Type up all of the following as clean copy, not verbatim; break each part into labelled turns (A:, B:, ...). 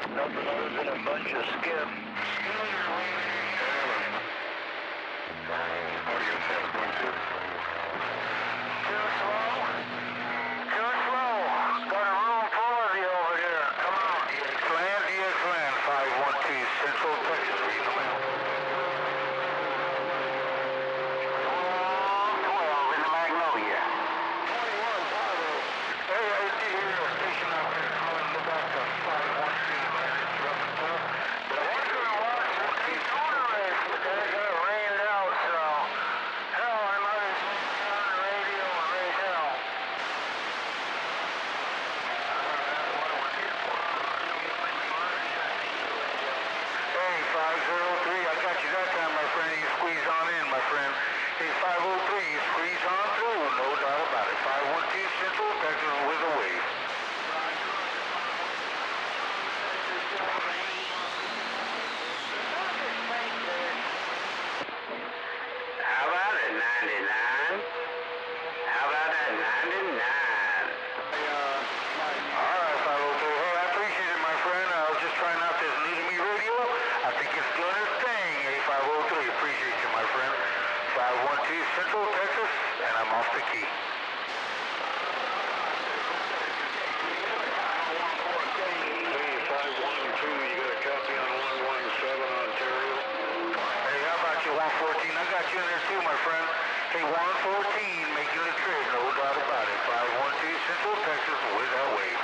A: Nothing other than a bunch of skip. Audio test 1 2. Too slow. Too slow. Got a room full of you over here. Come on. DX-Land, 512 Central Texas. Read the mail. 12 in the Magnolia. 21, Bravo. Hey, I see here a station out there calling the back to 512, man. It's rough and tough. But I wonder what the tuner is. But it got rained out, so hell, I might as well get on the radio and raise hell. Hey, 503, I got you that time, my friend. You squeeze on in, my friend. Hey, 503, you squeeze on through, no doubt about it. 512 Central Texas with a wave. How about it, 99? How about that 99? Alright, 503. Hey, I appreciate it, my friend. I was just trying out this News Me radio. I think it's doing its thing. Hey, 503. Appreciate you, my friend. 512 Central Texas, and I'm off the key. Hey, 512. You got a copy on 117 Ontario? Hey, how about you, 114? I got you in there too, my friend. Hey, 114, making the trip, no doubt about it. 512 Central Texas with that wave.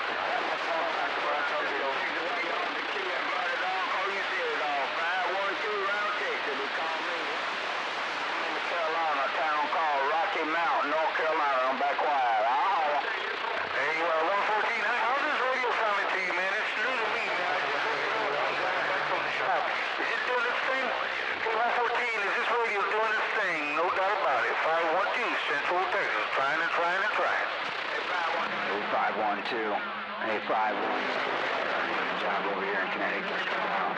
A: Carolina, a town called Rocky Mount, North Carolina. I'm back quiet. Hey, 114, how's this radio sounding to you, man? It's new to me, man. Back from the shop. Is it doing its thing? Hey, 114, is this radio doing its thing? No doubt about it. 512 Central Texas, trying. Hey, 512. Hey, 512. Good job over here in Connecticut. How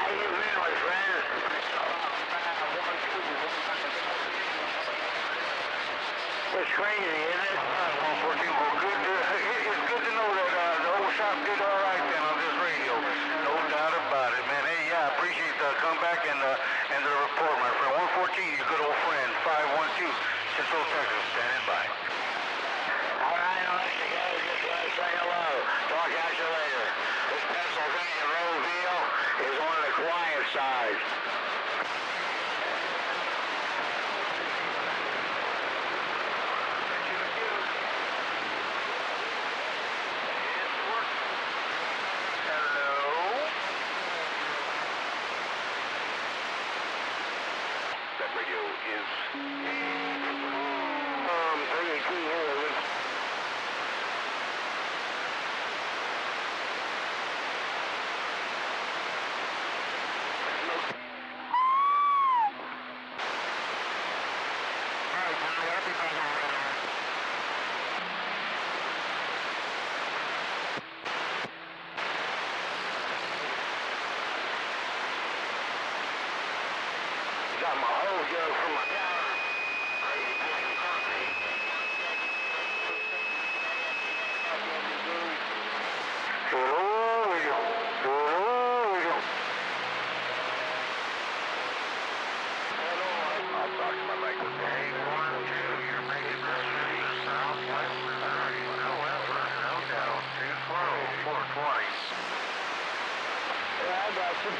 A: you been, my friend? It's crazy, isn't it? 114, well, it's good to know that the whole shop did all right then on this radio. No doubt about it, man. Hey, yeah, I appreciate the comeback and the report, my friend. 114, your good old friend. 512, Central Texas, standing by. All right, I'll let you guys just say hello. Talk at you later. This Pennsylvania Roseville is on the quiet side. Got my whole jug from my car. I'll talk to my mate. Hey, 112, you're making this radio southwest Missouri. However, no doubt, too slow, 420. Yeah, I got you.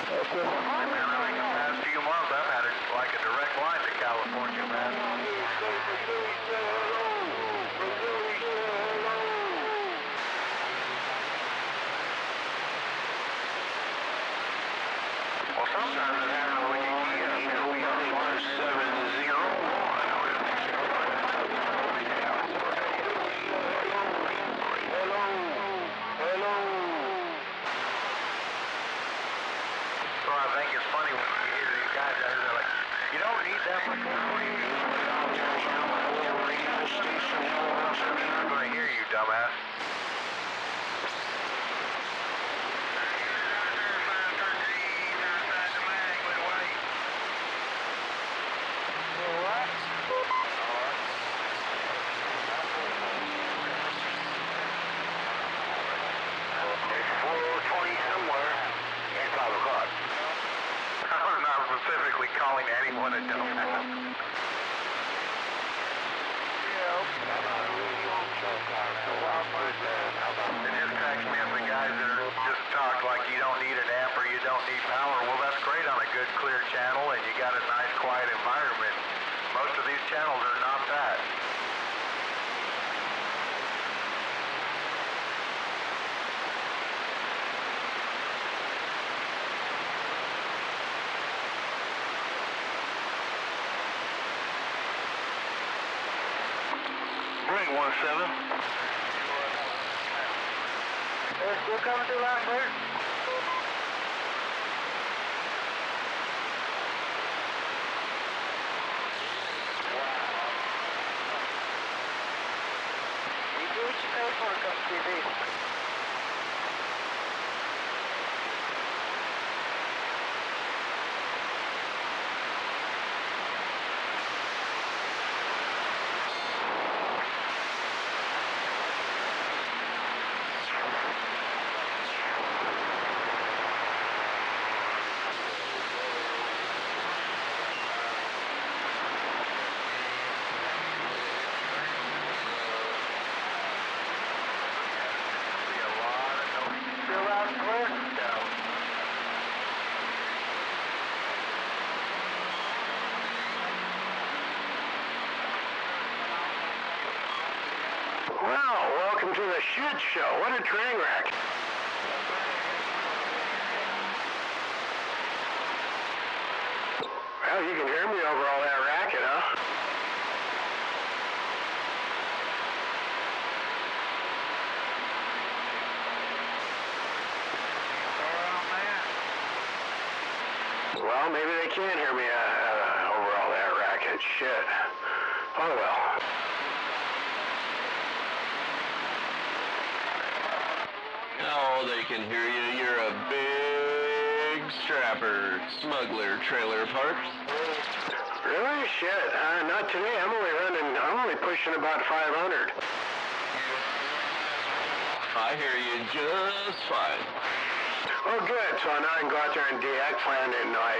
A: Okay. Man, I think the past few months I've had it like a direct line to California, man. Well, sometimes it happens when you get up to 701. I think it's funny when you hear these guys out there like, you don't need that much radio. I'm not going to hear you, dumbass. miles are not that. Bring 17. They're still coming through loud and clear. You do what you pay for it, come TV. Well, welcome to the shit show. What a train wreck. Well, you can hear me over all that racket, huh? Well, maybe they can't hear me over all that racket. Shit. Oh, well.
B: Oh, they can hear you. You're a big strapper, smuggler, trailer parks.
A: Really? Shit. Not today. I'm only pushing about 500.
B: I hear you just fine.
A: Oh, good. So now I can go out there and DX land in my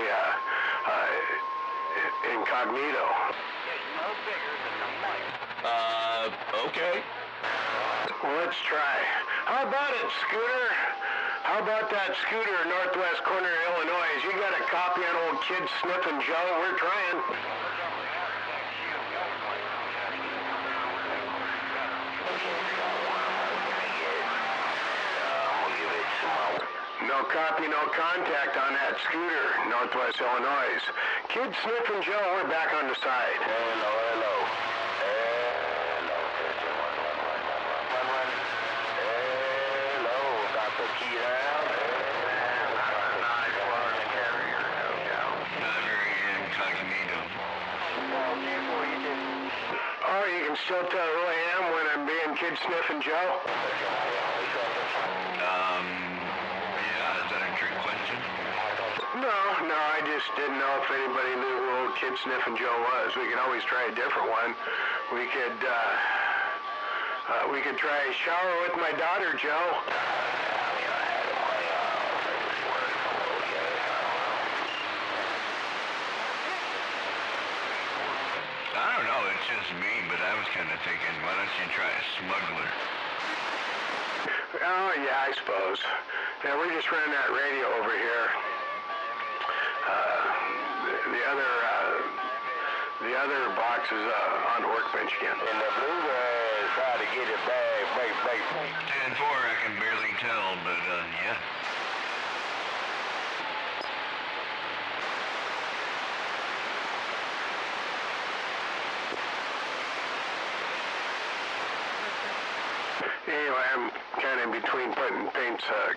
A: incognito. No bigger than the mic.
B: Okay.
A: Well, let's try. How about it, Scooter? How about that Scooter, northwest corner of Illinois? You got a copy on old Kid Sniffin' Joe? We're trying. No copy, no contact on that Scooter, northwest Illinois. Kid Sniffin' Joe, we're back on the side. Hello, hello. Hello, hello, got the key down. That's a nice large carrier, no doubt.
B: Very incognito.
A: Oh, you can still tell who I am when I'm being Kid Sniffin' Joe?
B: Is that a trick question?
A: No, I just didn't know if anybody knew who old Kid Sniffin' Joe was. We could always try a different one. We could try Shower with My Daughter, Joe.
B: I don't know, it's just me, but I was kind of thinking, why don't you try a smuggler?
A: Oh, yeah, I suppose. Yeah, we're just running that radio over here. The other box is on the workbench again. And the bluegrass tried to get it back, break.
B: 10-4, I can barely tell, but, yeah.
A: Anyway, I'm kind of in between putting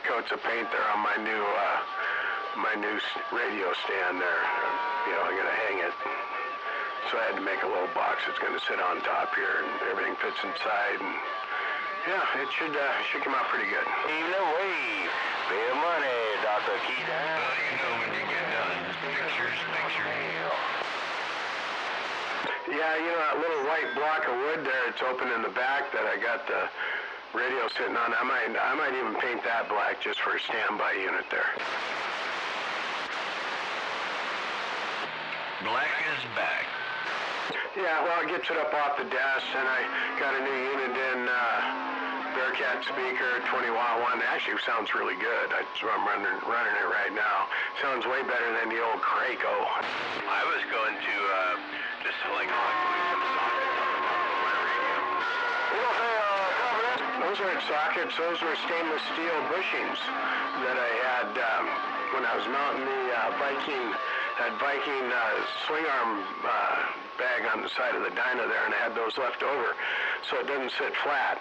A: coats of paint there on my new radio stand there. I'm gonna hang it. So I had to make a little box that's gonna sit on top here, and everything fits inside. And yeah, it should come out pretty good. Even away, pay money, Dr. Keith.
B: Well, when you get done, pictures.
A: Yeah, that little white block of wood there, it's open in the back that I got the radio sitting on. I might even paint that black just for a standby unit there.
B: Black is back.
A: Yeah, well, it gets it up off the desk, and I got a new unit in Bearcat speaker, 20-watt one. It actually sounds really good. I'm running it right now. Sounds way better than the old Craco.
B: I was going to just like
C: those aren't sockets. Those were stainless steel bushings that I had when I was mounting the Viking swing arm bag on the side of the dyno there, and I had those left over, so it doesn't sit flat.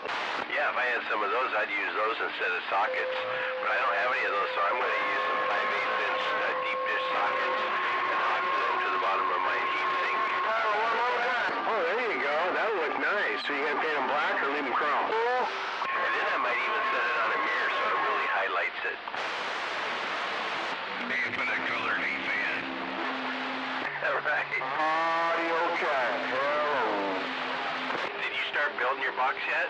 D: Yeah, if I had some of those, I'd use those instead of sockets. But I don't have any of those, so I'm going to use some 5/8 inch deep dish sockets and hook them to the bottom of my heat sink.
C: Oh, there you go. That would look nice. So you gonna paint them black or leave them chrome?
D: And then I might even set it on a mirror so it really highlights it.
A: They can put a color leaf in.
D: All right.
C: Audio check. Hello.
D: Did you start building your box yet?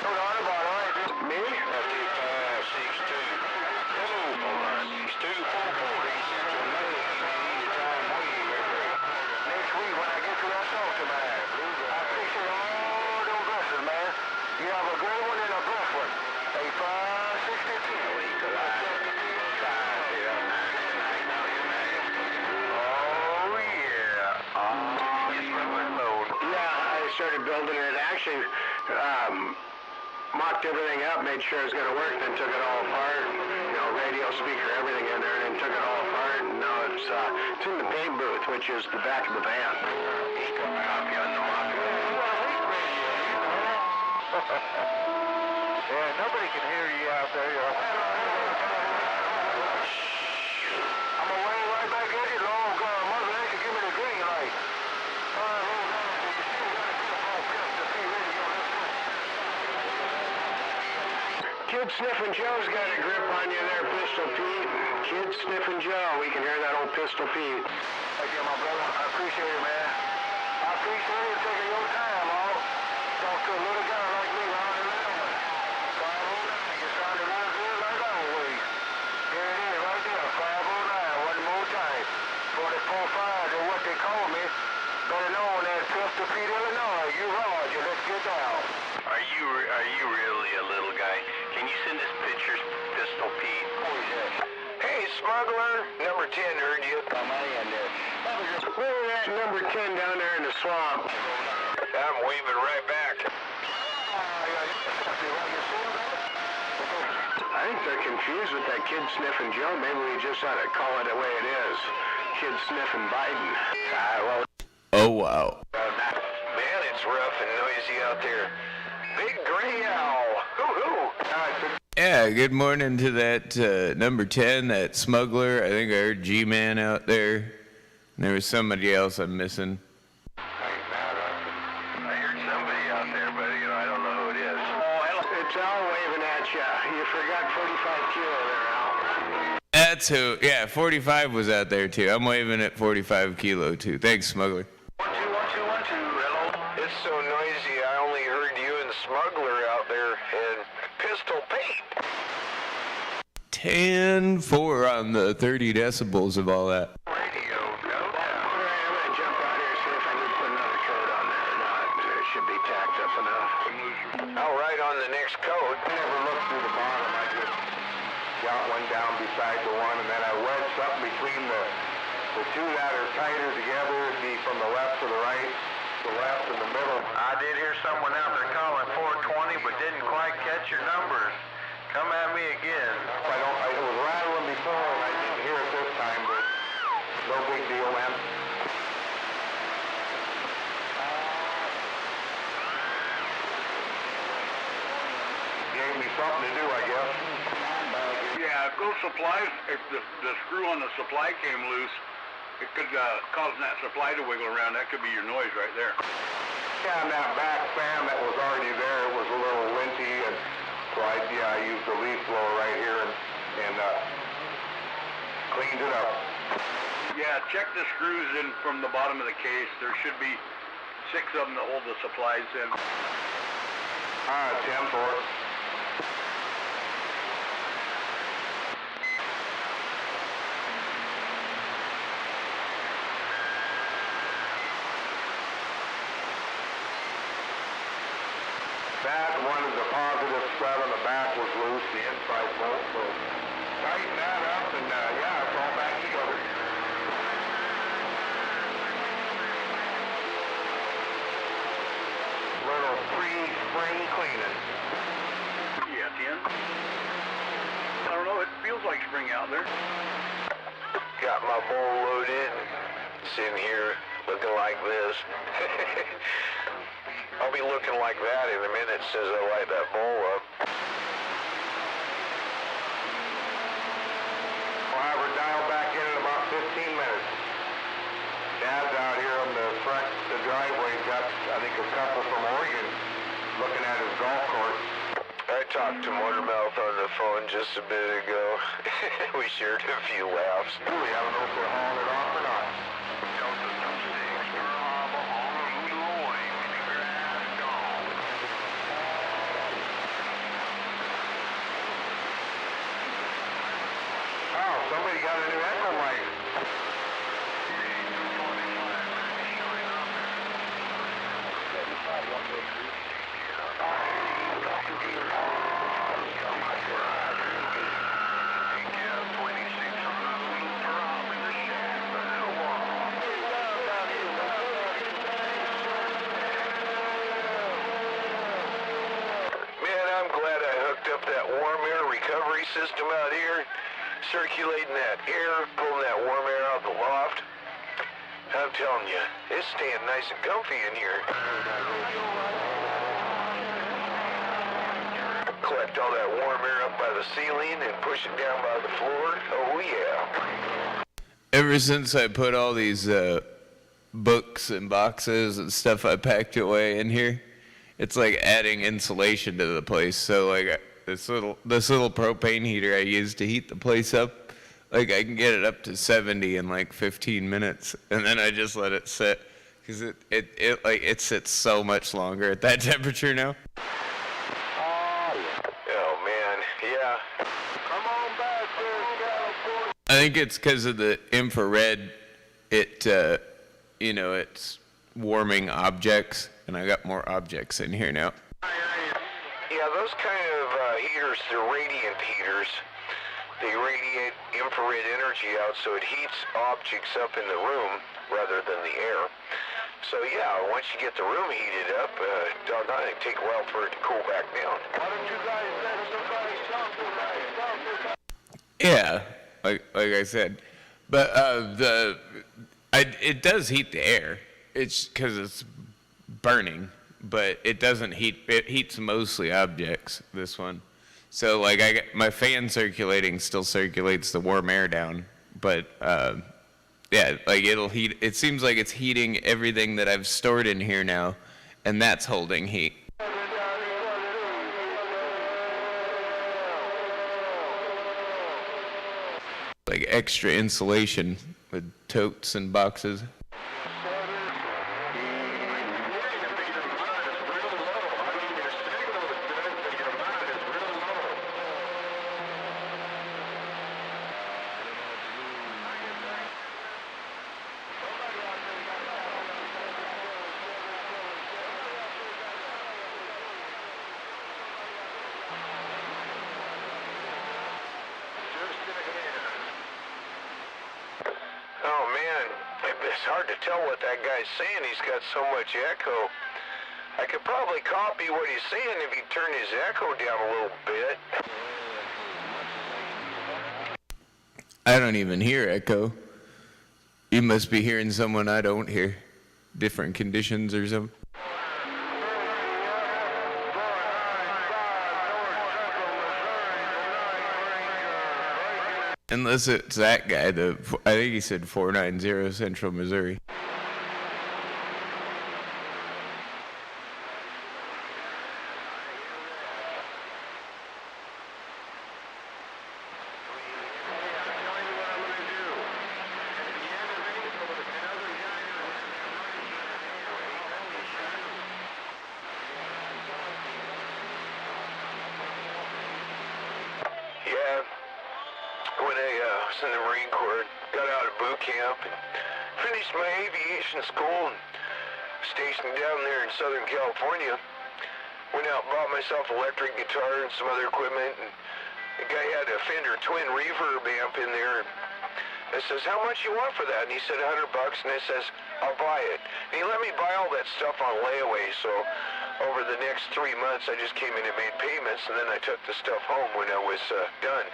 C: Hold on about it. Me?
A: 55, 62. Hold on. 62, 440.
C: Next week when I get to that salsa, man. I appreciate all those blessings, man. You have a great one and a blessed one. 85, 62. Started building it. Actually, mocked everything up, made sure it was going to work, then took it all apart. You know, radio, speaker, everything in there, and then took it all apart. And now it's in the paint booth, which is the back of the van.
D: Copy on the mock.
C: Yeah, nobody can hear you out there. I'm away right back at you, long gone. Mother Nature, give me the green light. Kid Sniffin' Joe's got a grip on you there, Pistol Pete. Kid Sniffin' Joe, we can hear that old Pistol Pete. Thank you, my brother. I appreciate it, man. I appreciate you taking your time, all. Talk to a little guy like me, Ron and Lemon. 509, you sounded real good like always. Here it is, right there, 509, one more time. 44.5 is what they call me. Better known as Pistol Pete, Illinois. You Roger, let's get down.
D: Are you really a little guy? Can you send us pictures, Pistol Pete?
C: Oh, yes.
D: Hey, smuggler, number 10 heard you.
C: Come on in there. Look at that number 10 down there in the swamp.
D: I'm waving right back.
C: I think they're confused with that Kid Sniffin' Joe. Maybe we just ought to call it the way it is. Kid Sniffin' Biden.
B: Oh, wow.
D: Man, it's rough and noisy out there. Big gray owl. Hoo-hoo.
B: Yeah, good morning to that number 10, that smuggler. I think I heard G-Man out there. And there was somebody else I'm missing.
D: I heard somebody out there, but I don't know who it is.
C: It's Al waving at you. You forgot 45 kilo there, Al.
B: That's who. Yeah, 45 was out there, too. I'm waving at 45 kilo, too. Thanks, smuggler.
D: 1, 2, 1, 2, 1, 2. Hello? It's so noisy, I only heard you and Smuggler out there and Pistol Pete.
B: 10-4 on the 30 decibels of all that.
D: Radio, no doubt.
C: All right, I'm going to jump out here and see if I can put another coat on there or not. It should be tacked up enough.
D: I'll write on the next code.
C: I never looked through the bottom. I just got one down beside the one, and then I wedged something between the two that are tighter together, be from the left to the right, the left and the middle.
D: I did hear someone out there calling 420, but didn't quite catch your numbers. Come at me again.
C: I was rattling before, and I didn't hear it this time, but no big deal, man. Gave me something to do, I guess.
A: Yeah, if those supplies, if the screw on the supply came loose, it could cause that supply to wiggle around. That could be your noise right there.
C: Yeah, and that back fan that was already there was a little linty, and so I used the leaf blower right here and cleaned it up.
A: Yeah, check the screws in from the bottom of the case. There should be 6 of them that hold the supplies in.
C: 10-4. That one of the positive stud on the back was loose, the inside bolt, so tighten that up and yeah, it's all back together. Little
A: little pre-spring cleaning.
C: Yeah, 10. I don't know, it feels like spring out there.
D: Got my bowl loaded, sitting here looking like this. I'll be looking like that in a minute as soon as I light that bowl up.
A: We'll have her dial back in about 15 minutes. Dad's out here on the front, the driveway, got, I think, a couple from Oregon looking at his golf course.
D: I talked to Motormouth on the phone just a bit ago. We shared a few laughs.
A: I don't know if they're hauling it off or not. Oh, somebody got a new echo mic.
D: Up that warm air recovery system out here, circulating that air, pulling that warm air out the loft. I'm telling you, it's staying nice and comfy in here. Collect all that warm air up by the ceiling and push it down by the floor. Oh yeah.
B: Ever since I put all these books and boxes and stuff I packed away in here, it's like adding insulation to the place. So like this little propane heater I use to heat the place up, like I can get it up to 70 in like 15 minutes, and then I just let it sit because it sits so much longer at that temperature now.
D: Oh man, yeah.
A: Come on back there, California.
B: I think it's because of the infrared. It's warming objects, and I got more objects in here now.
D: Yeah, those kind of heaters, they're radiant heaters. They radiate infrared energy out so it heats objects up in the room rather than the air. So yeah, once you get the room heated up, doggone it, take a while for it to cool back down.
A: Why don't you guys let somebody talk?
B: Yeah, like I said, but it does heat the air. It's because it's burning, but it doesn't heat. It heats mostly objects. This one, so like my fan circulating still circulates the warm air down, but yeah, like it'll heat. It seems like it's heating everything that I've stored in here now, and that's holding heat. Like extra insulation with totes and boxes.
D: It's hard to tell what that guy's saying. He's got so much echo. I could probably copy what he's saying if he turned his echo down a little bit.
B: I don't even hear echo. You must be hearing someone I don't hear. Different conditions or something. Unless it's that guy, I think he said 490 Central Missouri.
D: Yeah. When I was in the Marine Corps, got out of boot camp and finished my aviation school and stationed down there in Southern California. Went out and bought myself an electric guitar and some other equipment, and the guy had a Fender twin reverb amp in there. I says, how much you want for that? And he said, $100. And I says, I'll buy it. And he let me buy all that stuff on layaway. So over the next 3 months, I just came in and made payments, and then I took the stuff home when I was done.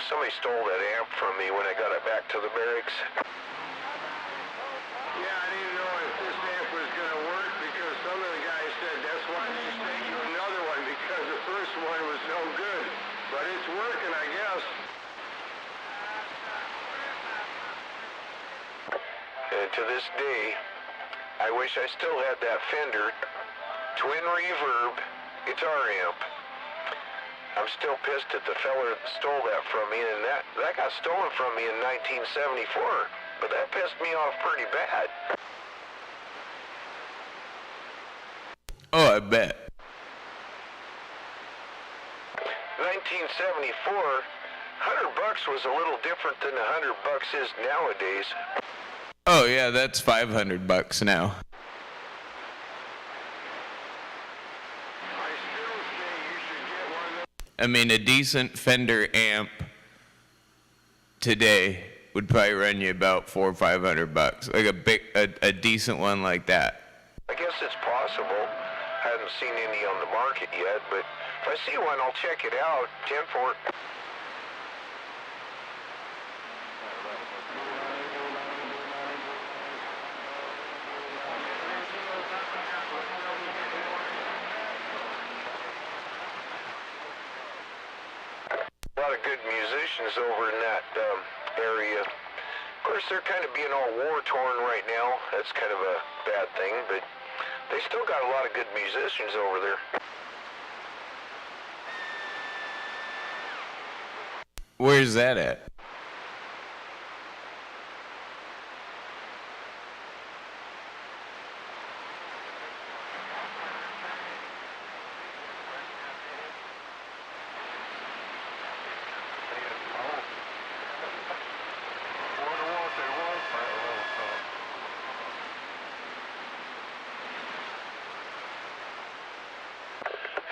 D: Somebody stole that amp from me when I got it back to the barracks.
C: Yeah, I didn't know if this amp was going to work because some of the guys said that's why they sent you another one because the first one was no good. But it's working, I guess.
D: And to this day, I wish I still had that Fender twin reverb guitar amp. I'm still pissed at the fella that stole that from me, and that got stolen from me in 1974. But that pissed me off pretty bad.
B: Oh, I bet.
D: 1974, $100 was a little different than $100 is nowadays.
B: Oh yeah, that's $500 now. I mean, a decent Fender amp today would probably run you about $400 or $500, like a decent one like that.
D: I guess it's possible. I haven't seen any on the market yet, but if I see one, I'll check it out. 10 for it. A lot of good musicians over in that area. Of course, they're kind of being all war-torn right now. That's kind of a bad thing, but they still got a lot of good musicians over there.
B: Where's that at?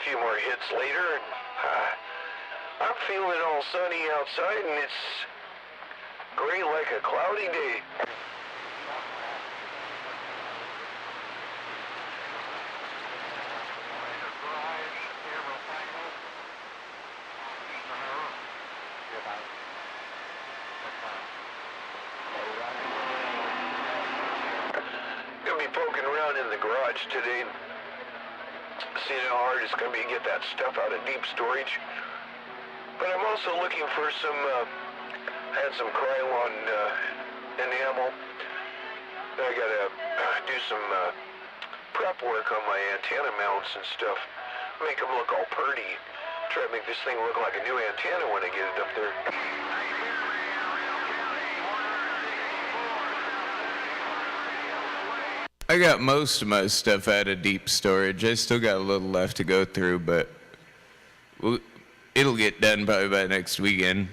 D: A few more hits later, and I'm feeling all sunny outside, and it's gray like a cloudy day. Gonna be poking around in the garage today, seeing how hard it's gonna be to get that stuff out of deep storage. But I'm also looking for some, I had some Krylon enamel. I gotta do some prep work on my antenna mounts and stuff. Make them look all pretty. Try to make this thing look like a new antenna when I get it up there.
B: I got most of my stuff out of deep storage. I still got a little left to go through, but it'll get done probably by next weekend.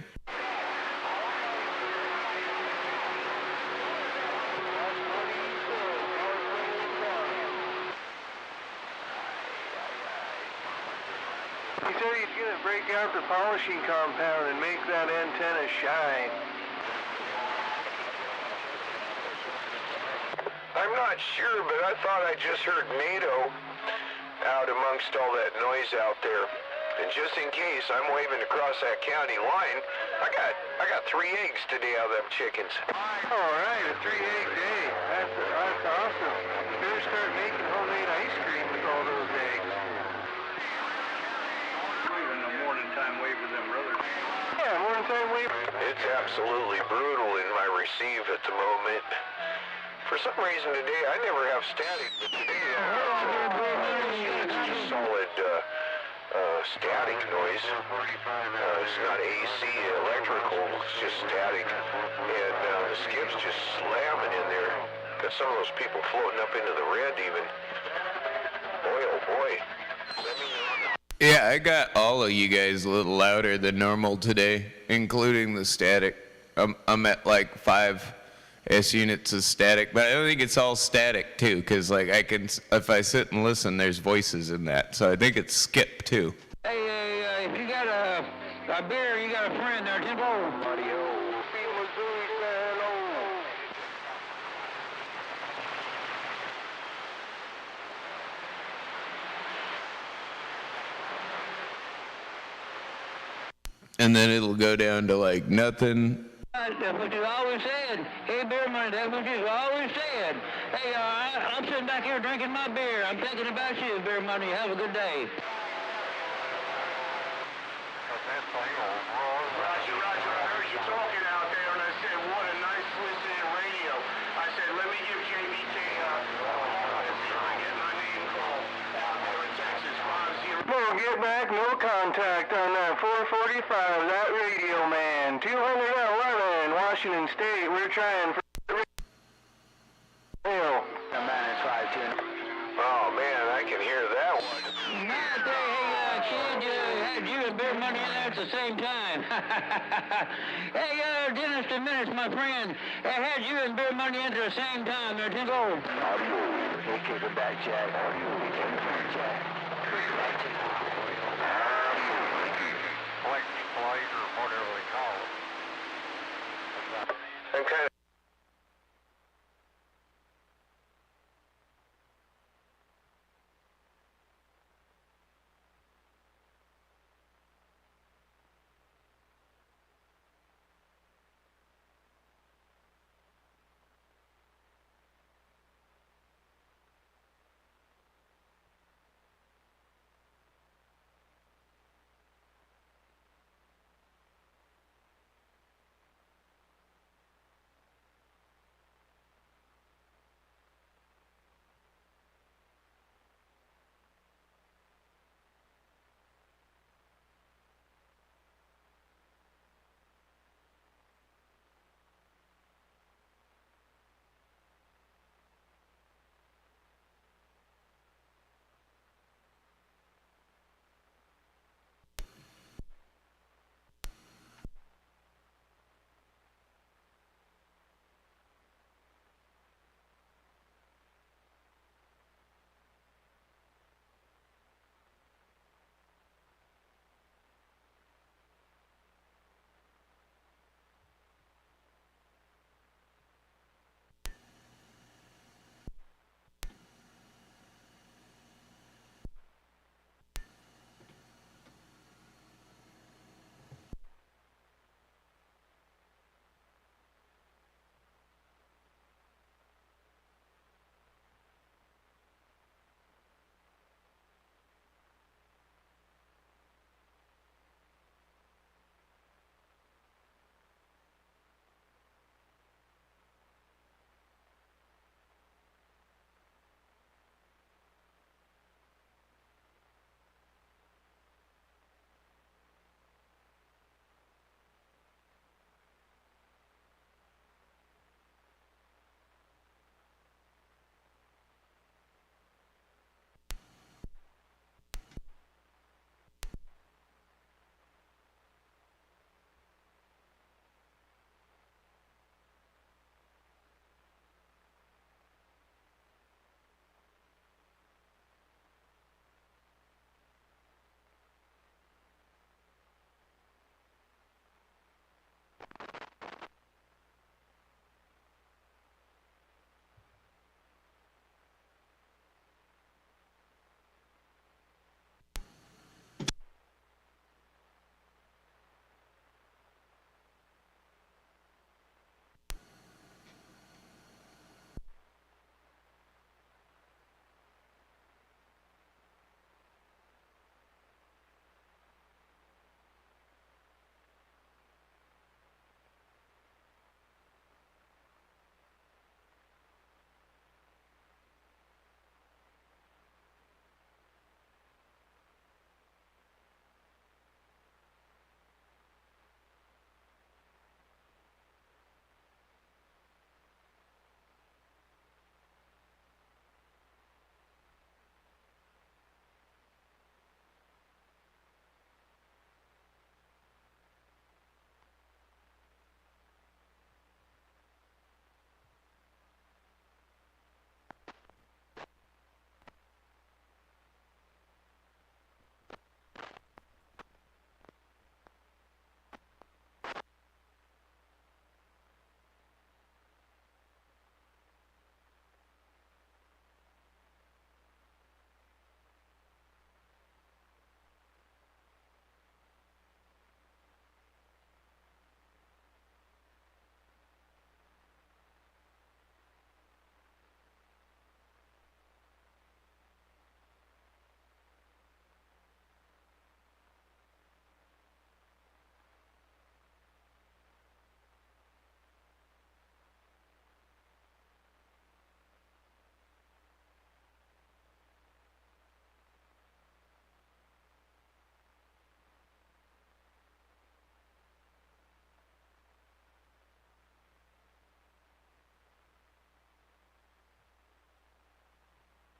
C: He said he's going to break out the polishing compound and make that antenna shine.
D: I'm not sure, but I thought I just heard NATO out amongst all that noise out there. And just in case, I'm waving across that county line. I got 3 eggs today out of them chickens.
C: All right, a 3-egg day. That's awesome. You better start making homemade ice cream with all those eggs. Even a morning time wave with them brothers. Yeah, morning time wave.
D: It's absolutely brutal in my receive at the moment. For some reason today, I never have static, but today it's just solid static noise. It's not AC electrical, it's just static. And the skip's just slamming in there. Got some of those people floating up into the red even. Boy, oh boy. Let me know.
B: Yeah, I got all of you guys a little louder than normal today, including the static. I'm at like 5 S units of static, but I don't think it's all static too, because like if I sit and listen, there's voices in that, so I think it's skip too.
C: Hey, if you got a beer, you got a friend there, 10-4. Audio.
B: and then it'll go down to like nothing.
E: That's what you always said. Hey, beer money, that's what you always said. Hey, I'm sitting back here drinking my beer. I'm thinking about you, beer money. Have a good day.
C: Roger, Roger. I heard you talking out there, and I said, what a nice listening radio. I said, let me give JBK a call. I get my name called out there in Texas. 50. No, get back, no contact on that 445, that radio man. 211, Washington State. We're trying for radio.
D: Oh man, I can hear that one.
E: Nice day, hey, kid, had you and beer money in there at the same time. Hey, Dennis the Menace, my friend, I had you and beer money in at the same time. There, just go.
C: Okay, the back, Jack.
D: I'm kind of